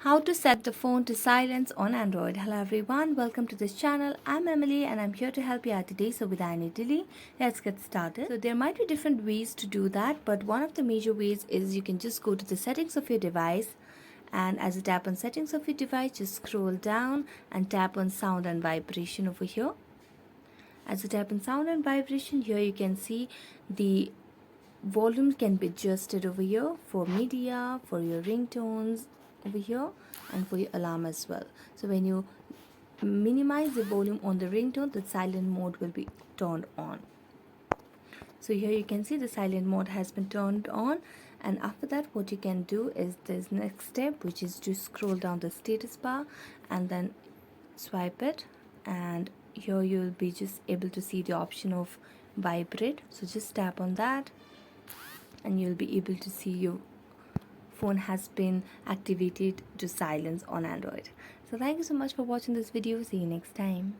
How to set the phone to silence on Android. Hello everyone, welcome to this channel. I'm Emily and I'm here to help you out today. So without any delay, let's get started. So there might be different ways to do that, but one of the major ways is you can just go to the settings of your device, and as you tap on settings of your device, just scroll down and tap on sound and vibration over here. As you tap on sound and vibration, here you can see the volume can be adjusted over here for media, for your ringtones over here, and for your alarm as well. So when you minimize the volume on the ringtone, the silent mode will be turned on. So here you can see the silent mode has been turned on, and after that what you can do is this next step, which is to scroll down the status bar and then swipe it, and here you will be just able to see the option of vibrate. So just tap on that and you'll be able to see your phone has been activated to silence on Android. So thank you so much for watching this video. See you next time.